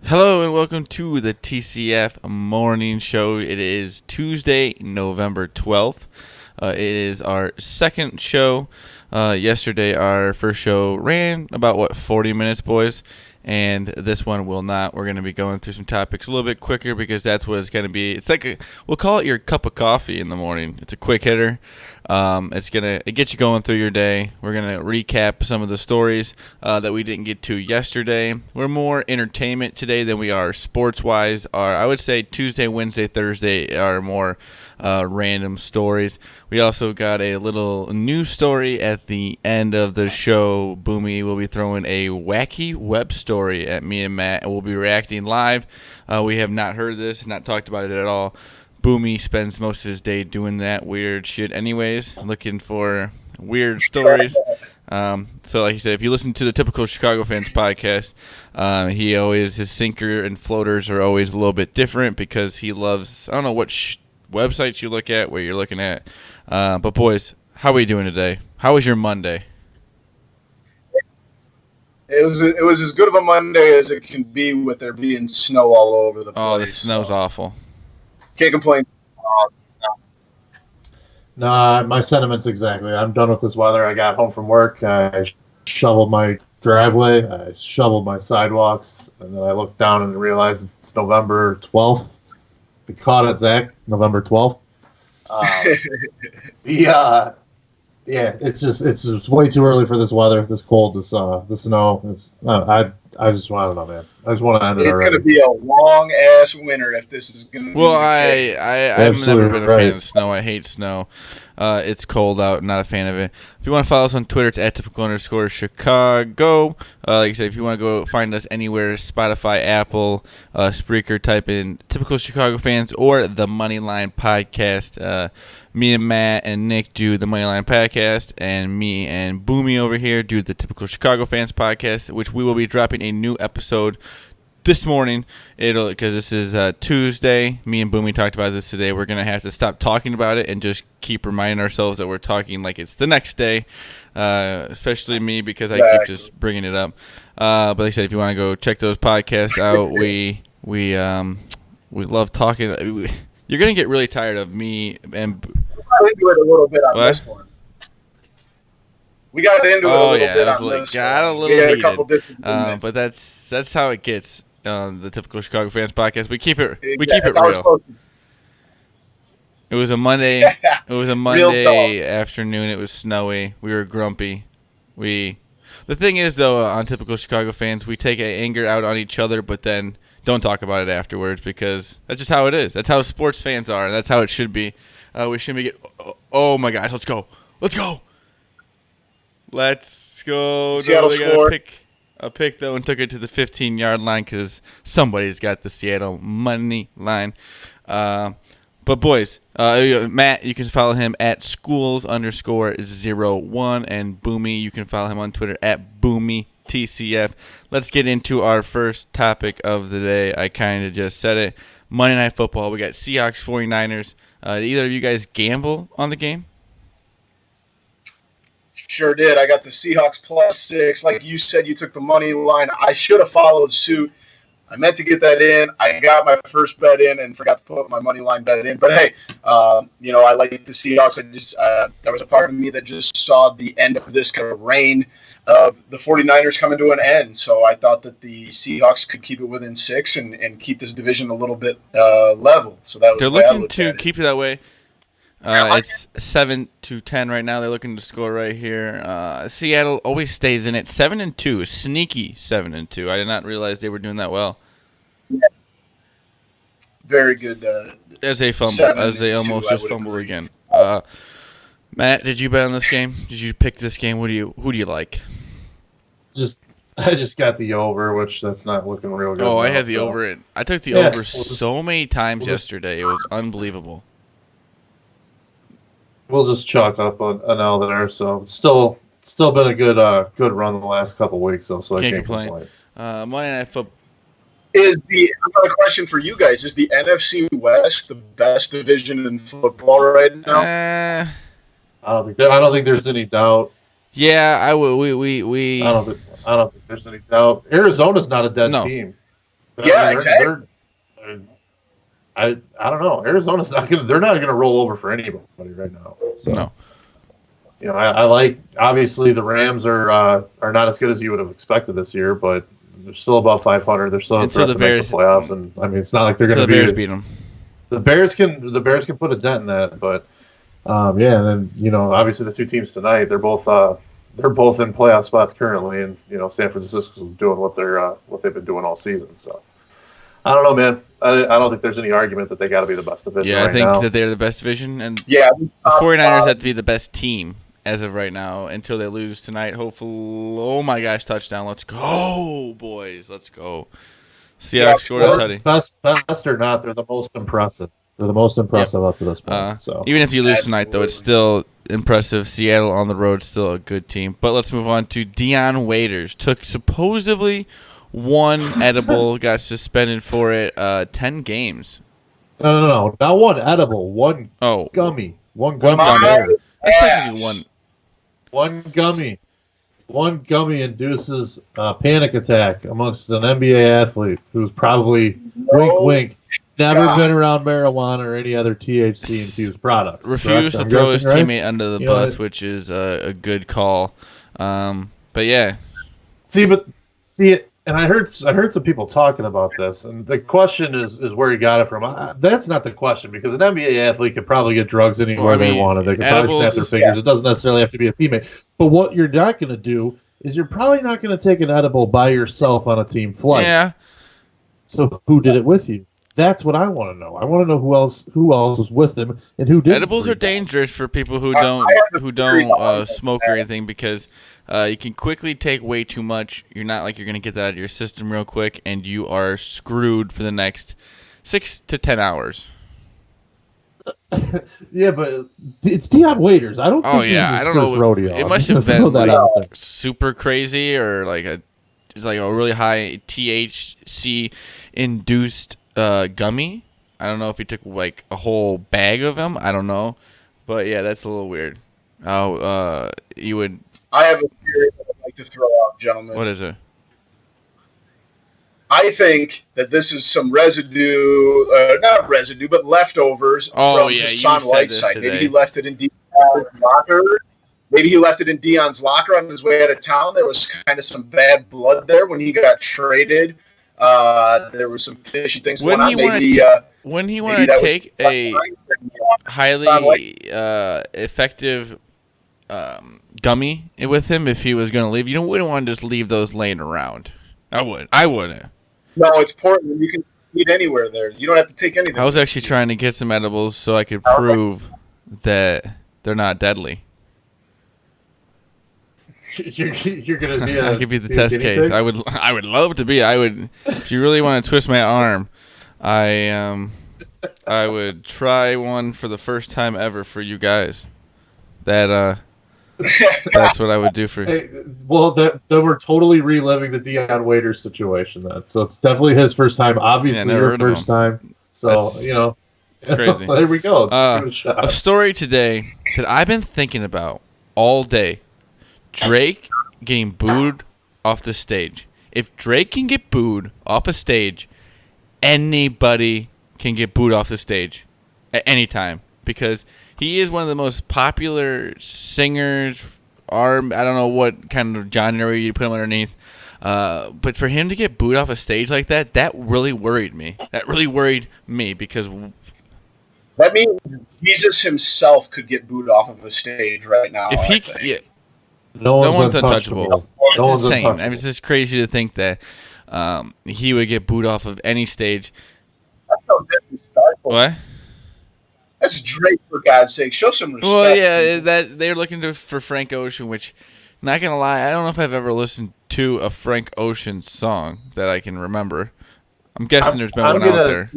Hello and welcome to the TCF morning show. It is Tuesday, November 12th. It is our second show. Yesterday, our first show ran about, 40 minutes, boys? And this one will not. We're going to be going through some topics a little bit quicker because that's what it's going to be. It's like we'll call it your cup of coffee in the morning. It's a quick hitter. It gets you going through your day. We're going to recap some of the stories that we didn't get to yesterday. We're more entertainment today than we are sports-wise. I would say Tuesday, Wednesday, Thursday are more random stories. We also got a little news story at the end of the show. Boomy will be throwing a wacky web story at me and Matt, and we'll be reacting live. We have not heard this, not talked about it at all. Boomy spends most of his day doing that weird shit anyways, looking for weird stories. So like you said, if you listen to the Typical Chicago Fans podcast, his sinker and floaters are always a little bit different because he loves, I don't know what websites you look at, what you're looking at. But boys, how are we doing today? How was your Monday? It was as good of a Monday as it can be with there being snow all over the place. Oh, the snow's awful. Can't complain. Nah, my sentiments exactly. I'm done with this weather. I got home from work. I shoveled my driveway. I shoveled my sidewalks. And then I looked down and realized it's November 12th. We caught it, Zach. November 12th. It's just way too early for this weather, this cold, the snow. I don't know, man. I just want to end it already. It's going to be a long-ass winter if this is going to be the case. I've never been a fan of snow. I hate snow. It's cold out. Not a fan of it. If you want to follow us on Twitter, it's @typical_Chicago. Like I said, if you want to go find us anywhere, Spotify, Apple, Spreaker, type in Typical Chicago Fans or the Moneyline Podcast. Me and Matt and Nick do the Moneyline Podcast, and me and Boomy over here do the Typical Chicago Fans Podcast, which we will be dropping a new episode this morning. Because this is Tuesday. Me and Boomy talked about this today. We're going to have to stop talking about it and just keep reminding ourselves that we're talking like it's the next day, especially me because I keep just bringing it up. But like I said, if you want to go check those podcasts out, we love talking. You're going to get really tired of me and We got into it a little bit on this one. We got into it a little bit on this one. Got a little heated. A couple different but that's how it gets. The Typical Chicago Fans podcast. We keep it real. It was a Monday. It was a Monday afternoon. It was snowy. We were grumpy. The thing is, though, on Typical Chicago Fans, we take anger out on each other, but then don't talk about it afterwards because that's just how it is. That's how sports fans are, and that's how it should be. We shouldn't be oh my gosh, let's go. Seattle scored. A pick, though, and took it to the 15-yard line because somebody's got the Seattle money line. But, boys, Matt, you can follow him at schools_01, and Boomy, you can follow him on Twitter at BoomyTCF. Let's get into our first topic of the day. I kind of just said it. Monday Night Football. We got Seahawks 49ers. Did either of you guys gamble on the game? Sure did. I got the Seahawks +6. Like you said, you took the money line. I should have followed suit. I meant to get that in. I got my first bet in and forgot to put my money line bet in. But hey, I like the Seahawks. There was a part of me that just saw the end of this kind of reign of the 49ers coming to an end. So I thought that the Seahawks could keep it within 6 and keep this division a little bit level. So that was they're looking to keep it that way. It's 7-10 right now. They're looking to score right here. Seattle always stays in it. 7-2, sneaky 7-2. I did not realize they were doing that well. Yeah. Very good. As they almost just fumble again. Matt, did you bet on this game? Did you pick this game? Who do you like? I just got the over, which that's not looking real good. Oh, I had the over it. I took the over so many times yesterday. It was unbelievable. We'll just chalk up an L there. So still been a good run the last couple weeks, though. So I can't complain. Monday Night Football. I've got a question for you guys. Is the NFC West the best division in football right now? I don't think there's any doubt. Yeah, I don't think there's any doubt. Arizona's not a dead team. Yeah, exactly. I don't know. Arizona's not gonna. They're not gonna roll over for anybody right now. So, No. I like. Obviously, the Rams are not as good as you would have expected this year, but they're still above 500. They're still a Until threat the to make Bears- the playoffs, and I mean, it's not like they're So going the to Bears be. beat them. The Bears can put a dent in that, but yeah, and then obviously the two teams tonight, they're both in playoff spots currently, and San Francisco's doing what they've been doing all season. So I don't know, man. I don't think there's any argument that they got to be the best division. Yeah, I right think now. that they're the best division, and Yeah, the 49ers have to be the best team as of right now until they lose tonight. Hopefully, oh my gosh, touchdown. Let's go, boys. Let's go. Seahawks scored a tutty. Best or not, they're the most impressive. They're the most impressive up to this point. So even if you lose tonight, though, it's still impressive. Seattle on the road, still a good team. But let's move on to Dion Waiters. Took supposedly one edible, got suspended for it. 10 games. No, not one edible, one gummy, one gummy. That's technically one. One gummy induces a panic attack amongst an NBA athlete who's probably wink, never been around marijuana or any other THC infused products. Refused to throw his teammate under the bus, which is a good call. But yeah. See it. And I heard some people talking about this, and the question is where he got it from. That's not the question, because an NBA athlete could probably get drugs anywhere they wanted. They could probably snap their fingers. Yeah. It doesn't necessarily have to be a teammate. But what you're not going to do is you're probably not going to take an edible by yourself on a team flight. Yeah. So who did it with you? That's what I want to know. I want to know who else was with him and who didn't. Edibles are dangerous for people who don't smoke or anything, because you can quickly take way too much. You're not like you're going to get that out of your system real quick, and you are screwed for the next 6 to 10 hours. Yeah, but it's Dion Waiters. I don't think I don't know. Rodeo. It must have been like super crazy, or like a really high THC induced gummy. I don't know if he took like a whole bag of them. I don't know, but yeah, that's a little weird. You would. I have a theory that I'd like to throw out, gentlemen. What is it? I think that this is some residue, not residue, but leftovers from Hassan Whiteside. Maybe he left it in Dion's locker. Maybe he left it in Dion's locker on his way out of town. There was kind of some bad blood there when he got traded. There were some fishy things going on. Wouldn't he want to take a highly effective gummy with him if he was going to leave? You wouldn't want to just leave those laying around. I wouldn't. No, it's Portland. You can eat anywhere there. You don't have to take anything. I was actually trying to get some edibles so I could prove that they're not deadly. You're gonna be I could be the test case. I would love to be. I would. If you really want to twist my arm, I would try one for the first time ever for you guys. That's what I would do for you. Hey, well, then we're totally reliving the Dion Waiters situation then. So it's definitely his first time. Obviously, your first time. So, crazy. There we go. A story today that I've been thinking about all day. Drake getting booed off the stage. If Drake can get booed off a stage, anybody can get booed off the stage at any time, because he is one of the most popular singers, or I don't know what kind of genre you put him underneath. But for him to get booed off a stage like that really worried me. That really worried me, because that means Jesus himself could get booed off of a stage right now. No one's untouchable. No one's insane. I mean, it's just crazy to think that he would get booed off of any stage. That's so disrespectful. What? That's Drake, for God's sake. Show some respect. Well, yeah, that they're looking for Frank Ocean, which, not gonna lie, I don't know if I've ever listened to a Frank Ocean song that I can remember. I'm guessing there's been one out there.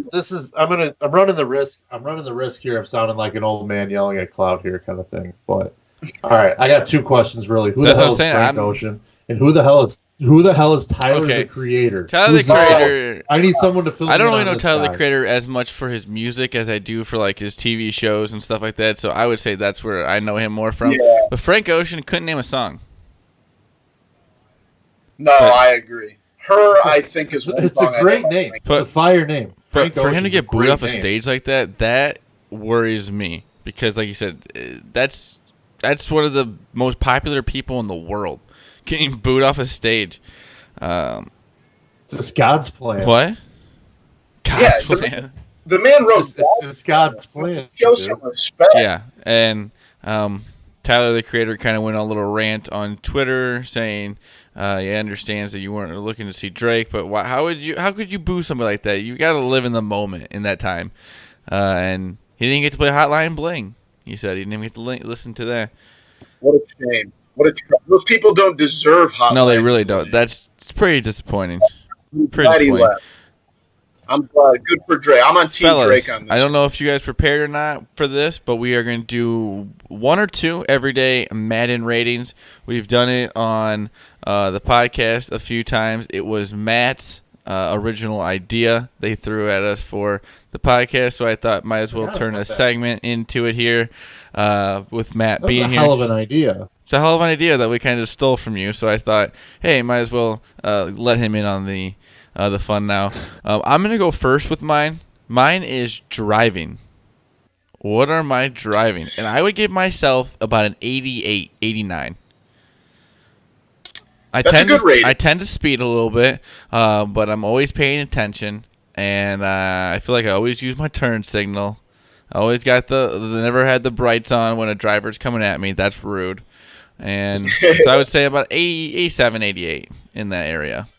I'm running the risk. I'm running the risk here of sounding like an old man yelling at cloud here, kind of thing. But all right, I got two questions really. Who the hell is Frank Ocean, and who the hell is Tyler the Creator? Tyler the Creator. I need someone to fill. I don't really know Tyler the Creator as much for his music as I do for like his TV shows and stuff like that. So I would say that's where I know him more from. Yeah. But Frank Ocean couldn't name a song. No, I agree. Her, I think, is one It's a song I great know. name. But- It's a fire name. But Frank for him Ocean's to a get booed great off a name. stage like that worries me because, like you said, that's one of the most popular people in the world getting booed off a stage. It's just God's plan. What? Yeah, God's plan. The man wrote It's just God's plan. Show dude. some respect. Yeah, and Tyler, the creator, kind of went on a little rant on Twitter saying he understands that you weren't looking to see Drake, but how could you boo somebody like that? You got to live in the moment in that time. And he didn't get to play Hotline Bling. He said he didn't even get to listen to that. What a shame. Those people don't deserve Hotline. No, they really don't. It's pretty disappointing. I'm Pretty glad he disappointing. left. I'm glad. Good for Drake. I'm on Team Fellas, Drake on this. I don't know if you guys prepared or not for this, but we are going to do one or two everyday Madden ratings. We've done it on the podcast a few times. It was Matt's original idea they threw at us for the podcast, so I thought might as well turn a segment into it here with Matt being That's a here. hell of an idea. It's a hell of an idea that we kind of stole from you, so I thought, hey, might as well let him in on the fun now. I'm going to go first with mine. Mine is driving. What are my driving? And I would give myself about an 88, 89. That's a good rating. I tend to speed a little bit, but I'm always paying attention, and I feel like I always use my turn signal. I always got never had the brights on when a driver's coming at me. That's rude. And so I would say about 80, 87, 88 in that area.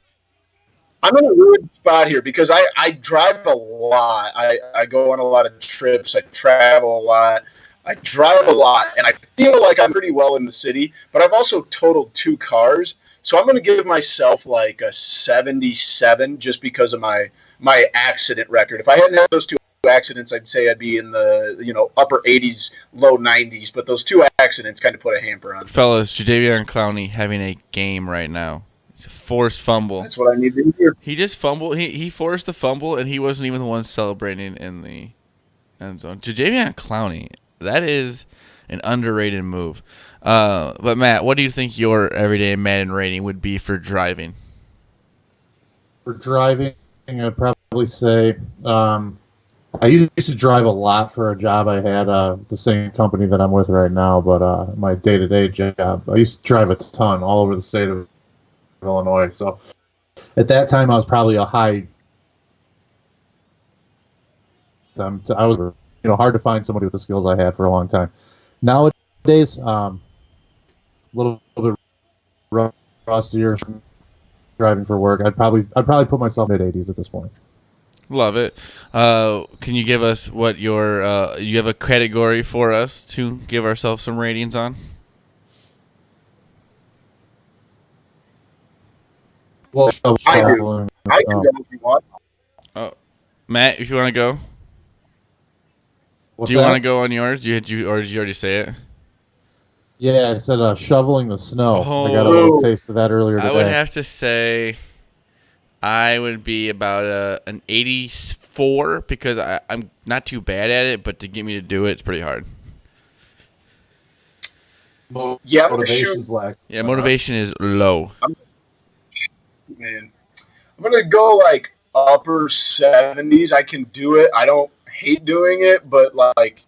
I'm in a weird spot here because I drive a lot. I go on a lot of trips. I travel a lot. I drive a lot, and I feel like I'm pretty well in the city, but I've also totaled 2 cars. So I'm going to give myself like a 77 just because of my accident record. If I hadn't had those 2 accidents, I'd say I'd be in the upper 80s, low 90s, but those 2 accidents kind of put a hamper on. Fellas, Jadeveon Clowney having a game right now. It's a forced fumble. That's what I need to hear. He just fumbled. He forced a fumble, and he wasn't even the one celebrating in the end zone. Jadeveon Clowney, that is an underrated move. But Matt, what do you think your everyday Madden rating would be for driving? For driving, I'd probably say I used to drive a lot for a job I had, the same company that I'm with right now, but my day-to-day job, I used to drive a ton all over the state of Illinois. So at that time, I was probably a high. I was, hard to find somebody with the skills I had for a long time. Nowadays, a little bit rustier driving for work. I'd probably put myself mid-80s at this point. Love it. Can you give us what your you have a category for us to give ourselves some ratings on? Well, I do. I can go if you want. Matt, if you want to go, do you want to go on yours? Or did you already say it? Yeah, I said shoveling the snow. Oh. I got a little taste of that earlier today. I would have to say I would be about an 84 because I'm not too bad at it, but to get me to do it, it's pretty hard. Yeah, motivation's lack. Yeah, motivation is low. Man, I'm gonna go like upper 70s. I can do it. I don't hate doing it, but like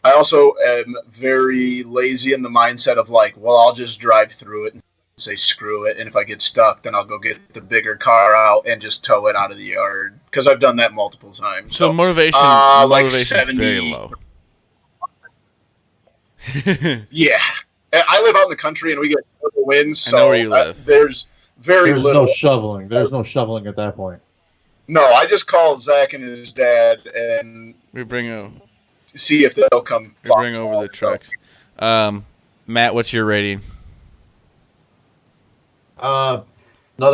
I also am very lazy in the mindset of like, well, I'll just drive through it and say screw it, and if I get stuck, then I'll go get the bigger car out and just tow it out of the yard because I've done that multiple times. So motivation like is 70. very low. Yeah, I live out in the country and we get winds. So I know where you live. There's There's little no shoveling. There's no shoveling at that point. No, I just call Zach and his dad and We bring see if they'll come. over the trucks. Matt, what's your rating? Another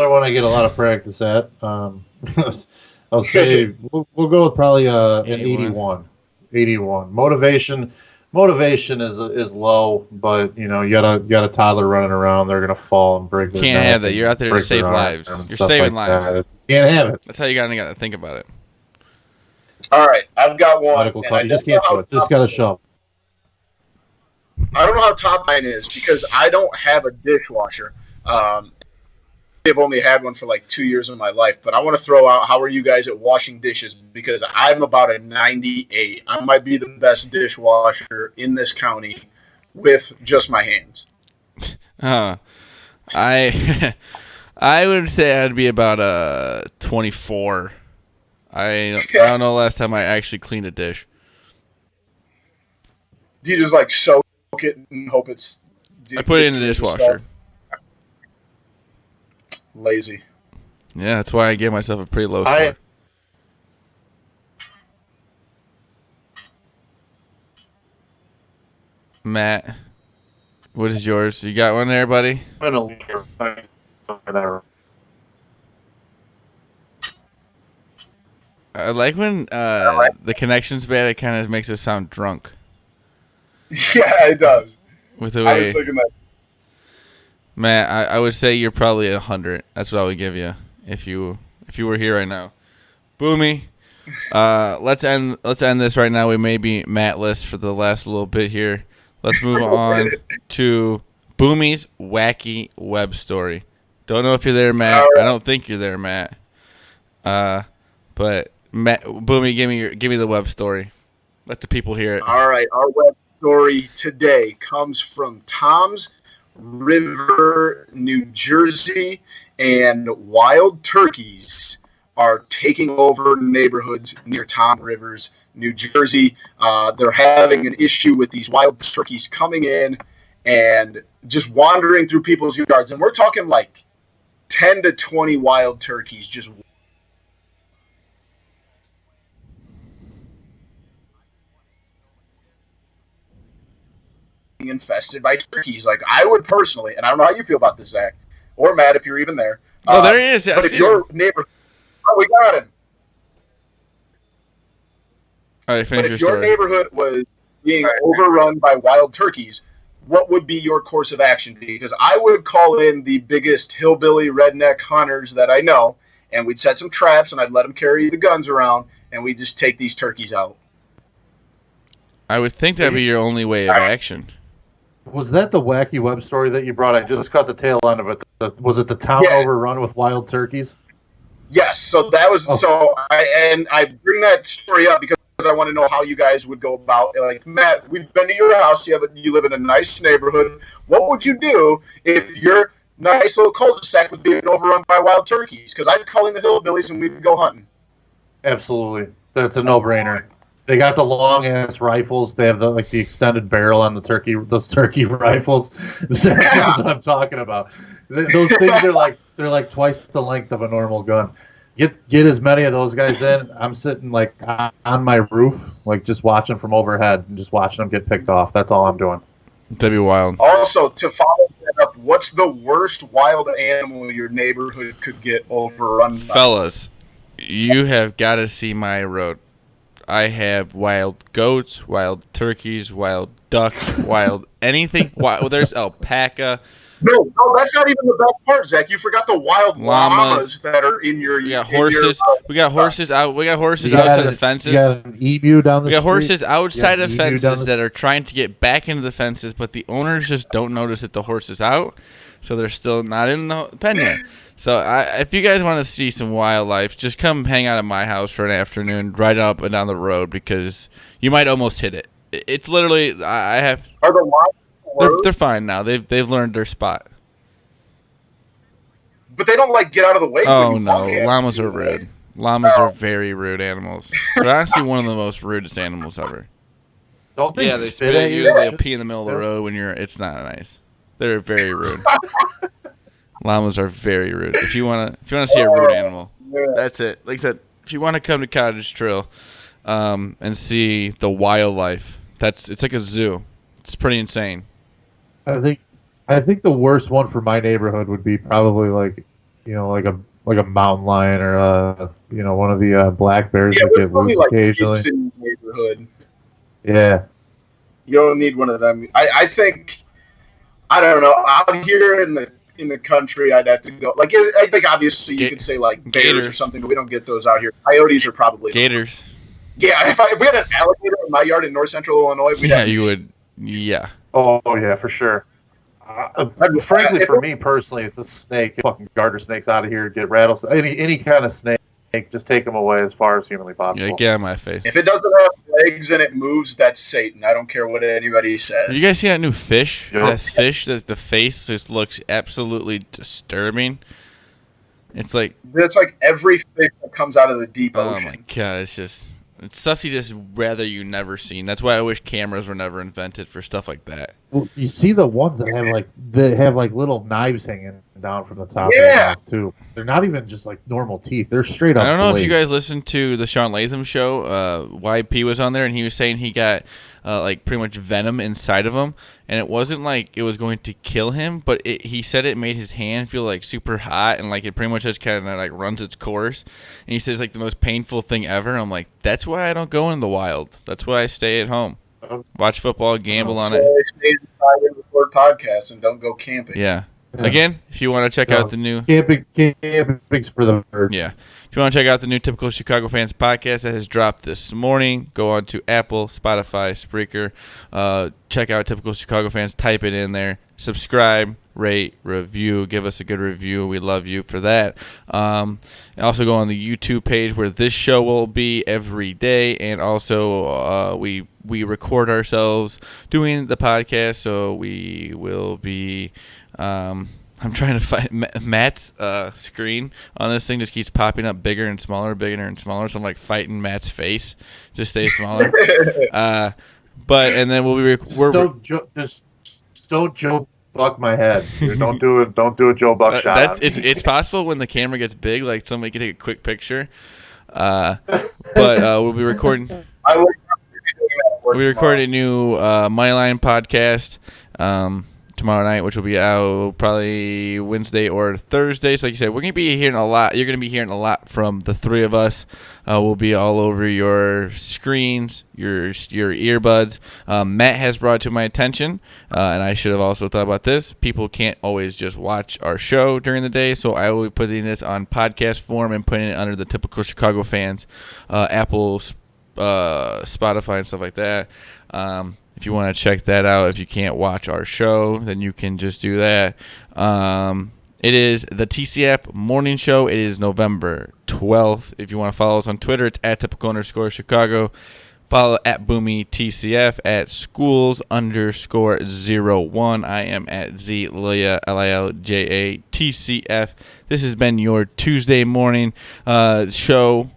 one I get a lot of practice at. I'll say we'll go with probably an 81. 81. Motivation is low, but you got a toddler running around. They're gonna fall and break their Can't neck have that. You're out there to break save their arm lives. and You're stuff saving like lives. that. Can't have it. That's how you gotta think about it. All right, I've got one. Medical and time. I You just don't know can't do how it. Just gotta shove. I don't know how top mine is because I don't have a dishwasher. have only had one for like 2 years of my life, but I want to throw out, how are you guys at washing dishes? Because I'm about a 98. I might be the best dishwasher in this county with just my hands. I I would say I'd be about 24. I don't know the last time I actually cleaned a dish. Do you just like soak it and hope it's? I put it in the dishwasher. Lazy. Yeah, that's why I gave myself a pretty low score. Matt, what is yours? You got one there, buddy? I like when the connection's bad. It kind of makes us sound drunk. Yeah, it does. With the I way, was thinking that. Matt, I would say you're probably 100. That's what I would give you if you were here right now. Boomy, let's end this right now. We may be Matt-less for the last little bit here. Let's move on to Boomy's wacky web story. Don't know if you're there, Matt. Right. I don't think you're there, Matt. But Matt, Boomy, give me the web story. Let the people hear it. All right, our web story today comes from Tom's River, New Jersey, and wild turkeys are taking over neighborhoods near Tom Rivers, New Jersey. They're having an issue with these wild turkeys coming in and just wandering through people's yards. And we're talking like 10 to 20 wild turkeys just infested by turkeys. Like, I would personally, and I don't know how you feel about this, Zach, or Matt, if you're even there. Oh, there he is. But if your neighbor, we got him. All right, finish but if your your story. neighborhood was being overrun by wild turkeys, what would be your course of action? Because I would call in the biggest hillbilly redneck hunters that I know, and we'd set some traps, and I'd let them carry the guns around, and we'd just take these turkeys out. I would think that'd be your only way of action. Was that the wacky web story that you brought? I just caught the tail end of it. Was it the town overrun with wild turkeys? Yes. So that was I bring that story up because I want to know how you guys would go about it. Like, Matt, we've been to your house. You live in a nice neighborhood. What would you do if your nice little cul-de-sac was being overrun by wild turkeys? Because I'd call in the hillbillies and we'd go hunting. Absolutely, that's a no-brainer. They got the long ass rifles. They have the extended barrel on those turkey rifles. That's what I'm talking about. Those things are like twice the length of a normal gun. Get as many of those guys in. I'm sitting like on my roof, like just watching from overhead and just watching them get picked off. That's all I'm doing. That'd be wild. Also, to follow that up, what's the worst wild animal your neighborhood could get overrun by? Fellas, you have got to see my road. I have wild goats, wild turkeys, wild ducks, wild anything. There's alpaca. No, that's not even the best part, Zach. You forgot the wild llamas that are in your. We got horses. We got horses out. We got horses outside of fences. You got an emu down the street. We got horses outside of fences that are trying to get back into the fences, but the owners just don't notice that the horse is out, so they're still not in the pen yet. So if you guys want to see some wildlife, just come hang out at my house for an afternoon, right up and down the road, because you might almost hit it. It's literally I have. Are the llamas? They're fine now. They've learned their spot. But they don't get out of the way. Oh no, llamas are rude. Llamas are very rude animals. They're honestly one of the most rudest animals ever. Don't they they spit at you. They'll pee in the middle of the road when it's not nice. They're very rude. Llamas are very rude. If you wanna see a rude animal, that's it. Like I said, if you want to come to Cottage Trail, and see the wildlife, it's like a zoo. It's pretty insane. I think the worst one for my neighborhood would be probably like a mountain lion or one of the black bears that get loose occasionally. Neighborhood. Yeah. You don't need one of them. I think, I don't know, out here in the country, I'd have to go. I think obviously you could say bears gators or something, but we don't get those out here. Coyotes are probably gators. Yeah, if we had an alligator in my yard in north central Illinois, you would. Yeah. Oh yeah, for sure. Frankly, for me personally, it's a snake. Fucking garter snakes out of here. Get rattlesnakes. Any kind of snake. Just take them away as far as humanly possible. Yeah, get out of my face. If it doesn't have legs and it moves, that's Satan. I don't care what anybody says. You guys see that new fish? Yep. That fish, that the face just looks absolutely disturbing. It's like every fish that comes out of the deep oh ocean. my god, it's stuff you just rather you never seen. That's why I wish cameras were never invented for stuff like that. Well, you see the ones that have little knives hanging down from the top of Yeah. their mouth too. They're not even just like normal teeth. They're straight up. I don't know if you blades. guys listened to the Sean Latham show. YP was on there, and he was saying he got like pretty much venom inside of him, and it wasn't like it was going to kill him, but he said it made his hand feel like super hot, and like it pretty much just kind of like runs its course. And he says like the most painful thing ever. I'm like, that's why I don't go in the wild. That's why I stay at home, watch football, gamble on it. So I stay inside and record podcasts and don't go camping. Yeah. Again, if you want to check out the new camping's for the birds. Yeah. If you want to check out the new Typical Chicago Fans podcast that has dropped this morning, go on to Apple, Spotify, Spreaker. Check out Typical Chicago Fans. Type it in there. Subscribe, rate, review. Give us a good review. We love you for that. And also go on the YouTube page where this show will be every day. And also we record ourselves doing the podcast, so we will be... I'm trying to find Matt's screen on this thing just keeps popping up bigger and smaller, so I'm like fighting Matt's face to stay smaller. But and then we'll be don't Joe Buck my head. Don't do it. Don't do a Joe Buck shot. It's possible when the camera gets big, like somebody can take a quick picture. But we'll be recording. We recorded a new Moneyline podcast. Tomorrow night, which will be out probably Wednesday or Thursday. So like you said, we're going to be hearing a lot. You're going to be hearing a lot from the three of us. We'll be all over your screens, your earbuds. Matt has brought to my attention, and I should have also thought about this. People can't always just watch our show during the day, so I will be putting this on podcast form and putting it under the Typical Chicago Fans, Apple, Spotify, and stuff like that. If you want to check that out, if you can't watch our show, then you can just do that. It is the TCF Morning Show. It is November 12th. If you want to follow us on Twitter, it's at @typical_Chicago. Follow at Boomy TCF, at schools_01. I am at ZLilja, LILJA TCF. This has been your Tuesday morning show.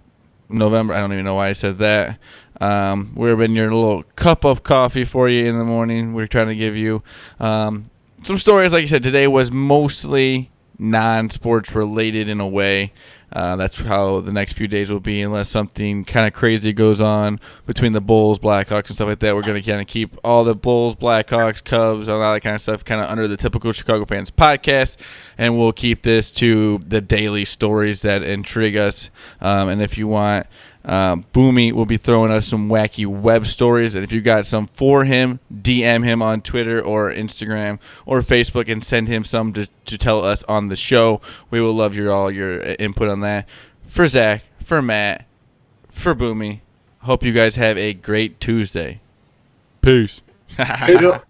November. I don't even know why I said that. We've been your little cup of coffee for you in the morning. We're trying to give you some stories. Like I said, today was mostly non-sports related in a way. That's how the next few days will be, unless something kind of crazy goes on between the Bulls, Blackhawks, and stuff like that. We're going to kind of keep all the Bulls, Blackhawks, Cubs, all that kind of stuff kind of under the Typical Chicago Fans podcast, and we'll keep this to the daily stories that intrigue us. And if you want... Boomy will be throwing us some wacky web stories, and if you got some for him, DM him on Twitter or Instagram or Facebook and send him some to tell us on the show. We will love all your input on that. For Zach, for Matt, for Boomy, hope you guys have a great Tuesday. Peace. Hey, Bill.